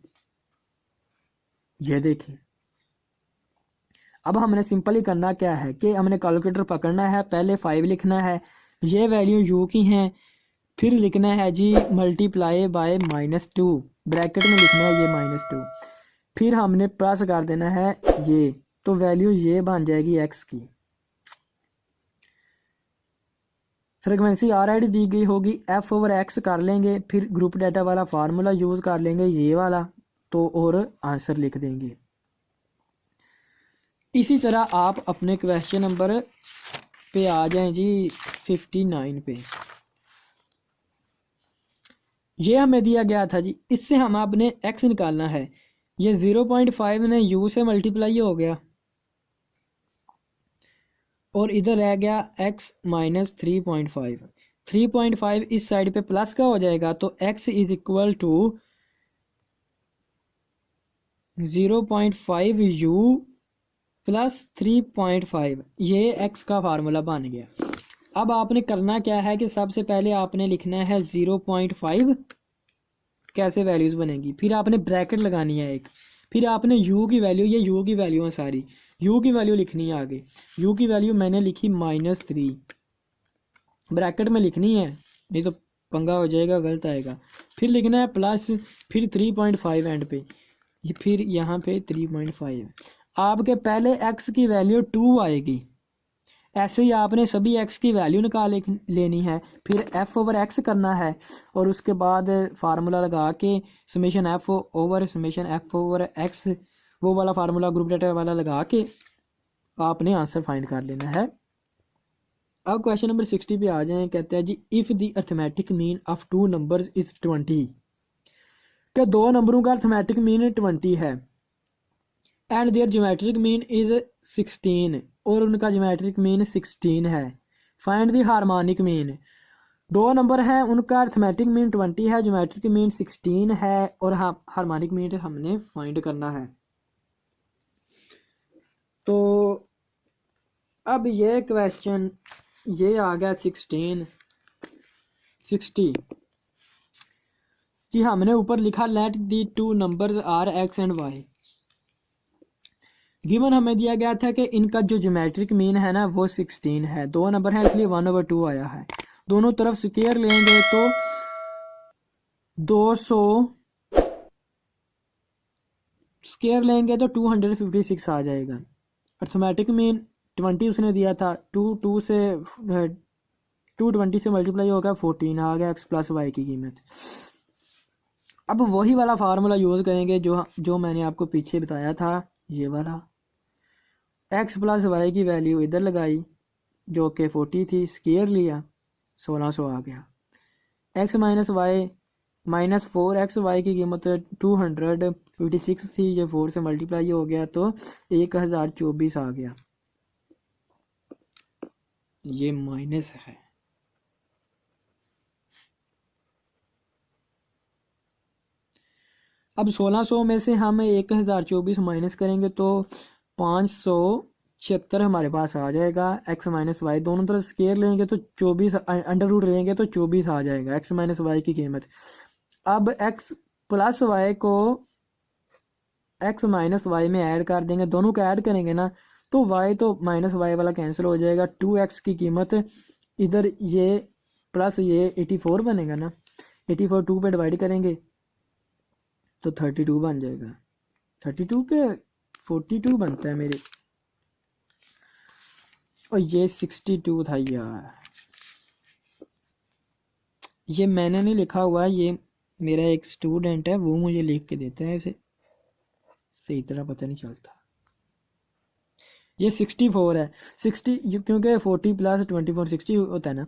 ये देखिए, अब हमने सिंपली करना क्या है कि हमने कैलकुलेटर पकड़ना है, पहले 5 लिखना है, ये वैल्यू u की हैं, फिर लिखना है जी मल्टीप्लाई बाय -2, ब्रैकेट में लिखना है ये -2, फिर हमने प्लस कर देना है ये, तो वैल्यू ये बन जाएगी x की। फ्रीक्वेंसी ऑलरेडी दी गई होगी, f ओवर x कर लेंगे, फिर ग्रुप डाटा वाला फार्मूला यूज़ कर लेंगे ये वाला, तो और आंसर लिख देंगे। इसी तरह आप अपने क्वेश्चन नंबर पे आ जाएं जी 59 पे। ये हमें दिया गया था जी, इससे हम आपने x निकालना है। ये 0.5 ने u से मल्टीप्लाई हो गया और इधर रह गया x माइनस 3.5। 3.5 इस साइड पे प्लस का हो जाएगा, तो x is equal to 0.5u plus 3.5, ये x का फार्मूला बन गया। अब आपने करना क्या है कि सबसे पहले आपने लिखना है 0.5 कैसे वैल्यूज़ बनेगी, फिर आपने ब्रैकेट लगानी है एक, फिर आपने u की वैल्यू, ये u की वैल्यू है सारी, u की वैल्यू लिखनी है आगे। u की वैल्यू मैंने लिखी -3, ब्रैकेट में लिखनी है, नहीं तो पंगा हो जाएगा, गलत आएगा। फिर लिखना है प्लस, फिर 3.5 एंड पे, फिर यहाँ पे 3.5। आपके पहले x की वैल्यू 2 आएगी, ऐसे ही आपने सभी x की वैल्यू निकाल लेनी है, फिर f ओवर x करना है, और उसके बाद फार्मूला लगा के समेशन f ओवर x, वो वाला फार्मूला ग्रुप डाटा वाला लगा के आपने आंसर फाइंड कर लेना है। अब क्वेश्चन नंबर 60 पे आ जाएं। कहते हैं जी if the arithmetic mean of 2 numbers is 20, कि 2 नंबरों का अर्थमेटिक मीन 20 है, and their geometric mean is 16, और उनका ज्योमेट्रिक मीन 16 है। Find the harmonic mean. 2 number हैं, उनका अर्थमेटिक मीन 20 है, ज्योमेट्रिक मीन 16 है, और हार्मोनिक मीन हमने फाइंड करना है। तो अब ये क्वेश्चन ये आ गया 60 जी। हमने ऊपर लिखा let the 2 numbers are x and y। Given हमें दिया गया था कि इनका जो ज्योमेट्रिक मीन है ना वो 16 है। 2 नंबर है इसलिए 1/2 आया है। दोनों तरफ स्क्वायर लेंगे तो 200 स्क्वायर लेंगे तो 256 आ जाएगा। अर्थमेटिक मीन 20 उसने दिया था, 220 से मल्टीप्लाई होगा 14 आ गया x प्लस वाई की कीमत। अब वही वाला फार्मूला यूज़ करेंगे जो मैंने आपको पीछे बताया था, ये वाला। एक्स प्लस वाई की वैल्यू इधर लगाई जो कि 40 थी, स्केयर लिया 1600 आ गया। X minus y minus 4x y की कीमत 256 थी, ये 4 से मल्टीप्लाई हो गया तो 1024 आ गया, ये माइनस है। अब 1600 में से हम 1024 माइनस करेंगे तो 576 हमारे पास आ जाएगा। एक्स माइनस वाई दोनों तरफ स्केयर लेंगे तो 24 अंडर रूट लेंगे तो 24 आ जाएगा एक्स माइनस वाई की कीमत। अब एक्स प्लस वाई को एक्स माइनस वाई में ऐड कर देंगे, दोनों को ऐड करेंगे ना तो वाई तो माइनस वाई वाला कैंसिल हो जाएगा। 2x की कीमत इधर ये प्लस ये 84 बनेगा ना, 84 2 पे डिवाइड करेंगे तो 32 बन जाएगा। 32 के 42 बनता है मेरे, और ये 62 था यार, ये मैंने नहीं लिखा हुआ, ये मेरा एक स्टूडेंट है वो मुझे लिख के देता है, इसे सही तरह पता नहीं चलता। ये 64 है, 60 क्योंकि 40 प्लस 24 60 होता है ना,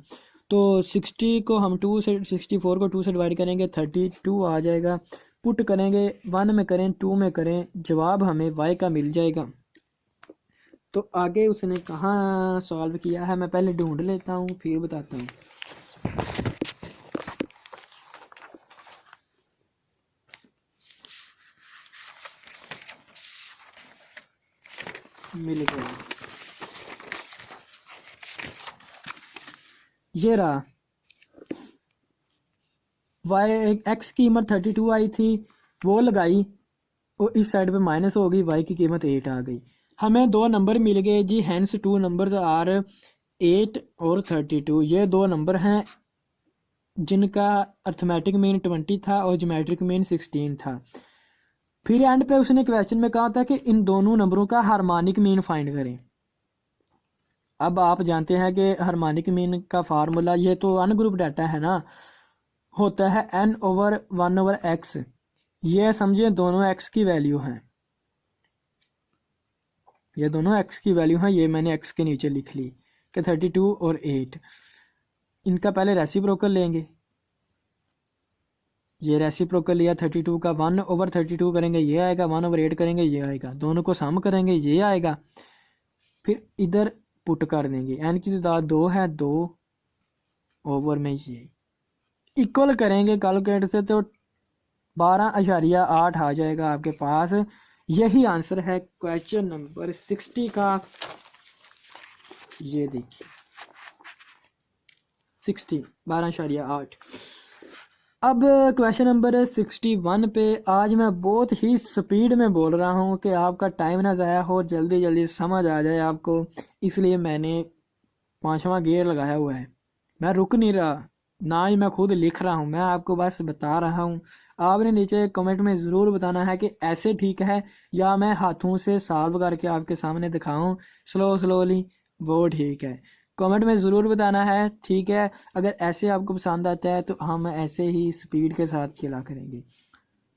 तो 60 को हम 2 से 64 को 2 से डिवाइड करेंगे 32 आ जाएगा। पुट करेंगे 1 में करें 2 में करें, जवाब हमें y का मिल जाएगा। तो आगे उसने कहाँ सॉल्व किया है मैं पहले ढूंढ लेता हूँ फिर बताता हूँ। मिल गया, ये रहा। वाई एक्स की कीमत 32 आई थी, वो लगाई और इस साइड पे माइनस हो गई, वाई की कीमत 8 आ गई। हमें दो नंबर मिल गए जी, हैंस टू नंबर्स आर 8 और 32। ये दो नंबर हैं जिनका अर्थमेटिक मीन 20 था और ज्योमेट्रिक मीन 16 था। फिर एंड पे उसने क्वेश्चन में कहा था कि इन दोनों नंबरों का हार्मोनिक मीन फाइंड करें। अब आप जानते हैं कि हार्मोनिक मीन का फार्मूला, ये तो अनग्रुप डाटा है ना, होता है n ओवर 1 ओवर x। ये समझिए दोनों x की वैल्यू हैं, ये दोनों x की वैल्यू हैं, ये मैंने x के नीचे लिख ली कि 32 और 8। इनका पहले रेसिप्रोकल लेंगे, ये रेसिप्रोकल लिया 32 का, 1 ओवर 32 करेंगे ये आएगा, 1 ओवर 8 करेंगे ये आएगा, दोनों को सम करेंगे ये आएगा। फिर इधर पुट कर देंगे, n की तादाद 2 है, 2 ओवर में ये इक्वल करेंगे कैलकुलेटर से तो 12.8 आ जाएगा आपके पास। यही आंसर है क्वेश्चन नंबर 60 का। ये देखिए 60 12.8। अब क्वेश्चन नंबर 61 पे आज मैं बहुत ही स्पीड में बोल रहा हूँ कि आपका टाइम ना ज़ाया हो, जल्दी जल्दी समझ आ जाए आपको, इसलिए मैंने 5वां गियर लगाया हुआ है। मैं रुक नहीं रहा, ना ही मैं खुद लिख रहा हूँ, मैं आपको बस बता रहा हूँ। आपने नीचे कमेंट में ज़रूर बताना है कि ऐसे ठीक है या मैं हाथों से सॉल्व करके आपके सामने दिखाऊं स्लोली, वो ठीक है। कमेंट में ज़रूर बताना है, ठीक है। अगर ऐसे आपको पसंद आता है तो हम ऐसे ही स्पीड के साथ चला करेंगे,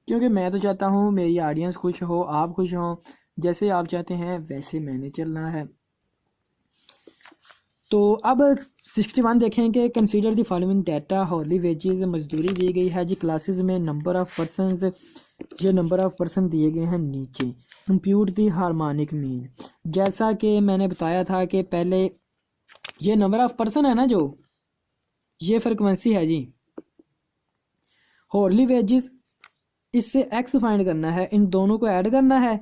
क्योंकि मैं तो चाहता हूँ मेरी ऑडियंस खुश हो, आप खुश हो, जैसे आप चाहते हैं वैसे मैंने चलना है। तो अब 61 देखेंगे, consider the following data, hourly wages मजदूरी दी गई है जी, क्लासेस में नंबर ऑफ पर्सनस, ये नंबर ऑफ पर्सन दिए गए हैं नीचे। कंप्यूट द हार्मोनिक मीन, जैसा कि मैंने बताया था कि पहले ये नंबर ऑफ पर्सन है ना, जो ये फ्रिक्वेंसी है जी, हॉर्ली वेजेस, इससे एक्स फाइंड करना है, इन दोनों को ऐड करना है,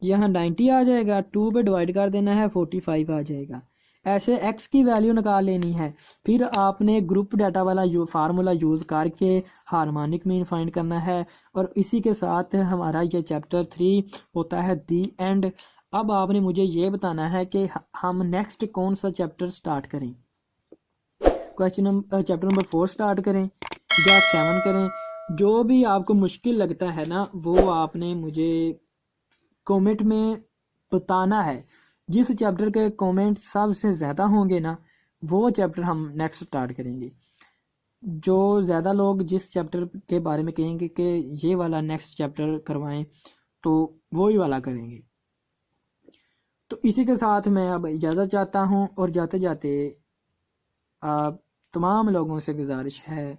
यहाँ 90 आ जाएगा, 2 पे डिवाइड कर देना है 45 आ जाएगा। ऐसे x की वैल्यू निकाल लेनी है। फिर आपने ग्रुप डाटा वाला फार्मूला यूज़ करके हार्मोनिक मीन फाइंड करना है। और इसी के साथ हमारा ये चैप्टर 3 होता है दी एंड। अब आपने मुझे ये बताना है कि हम नेक्स्ट कौन सा चैप्टर स्टार्ट करें, चैप्टर नंबर 4 स्टार्ट करें या 7 करें, जो भी आपको मुश्किल लगता है ना वो आपने मुझे कमेंट में बताना है। जिस चैप्टर के कमेंट सबसे ज़्यादा होंगे ना वो चैप्टर हम नेक्स्ट स्टार्ट करेंगे। जो ज़्यादा लोग जिस चैप्टर के बारे में कहेंगे कि ये वाला नेक्स्ट चैप्टर करवाएं तो वो ही वाला करेंगे। तो इसी के साथ मैं अब इजाज़त चाहता हूँ, और जाते जाते आप तमाम लोगों से गुजारिश है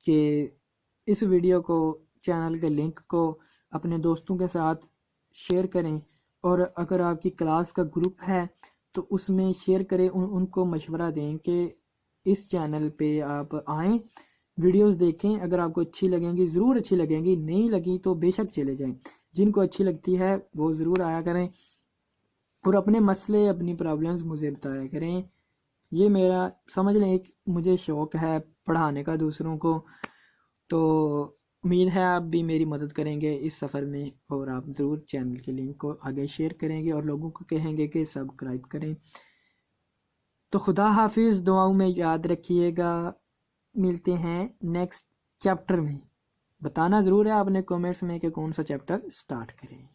कि इस वीडियो को, चैनल के लिंक को अपने दोस्तों के साथ शेयर करें, और अगर आपकी क्लास का ग्रुप है तो उसमें शेयर करें, उनको मशवरा दें कि इस चैनल पे आप आएँ, वीडियोस देखें। अगर आपको अच्छी लगेंगी, ज़रूर अच्छी लगेंगी, नहीं लगी तो बेशक चले जाएं। जिनको अच्छी लगती है वो ज़रूर आया करें, और अपने मसले, अपनी प्रॉब्लम्स मुझे बताया करें। ये मेरा, समझ लें, एक मुझे शौक़ है पढ़ाने का दूसरों को। तो उम्मीद है आप भी मेरी मदद करेंगे इस सफ़र में, और आप ज़रूर चैनल के लिंक को आगे शेयर करेंगे और लोगों को कहेंगे कि सब्सक्राइब करें। तो खुदा हाफिज़, दुआओं में याद रखिएगा। मिलते हैं नेक्स्ट चैप्टर में। बताना ज़रूर है आपने कमेंट्स में कि कौन सा चैप्टर स्टार्ट करें।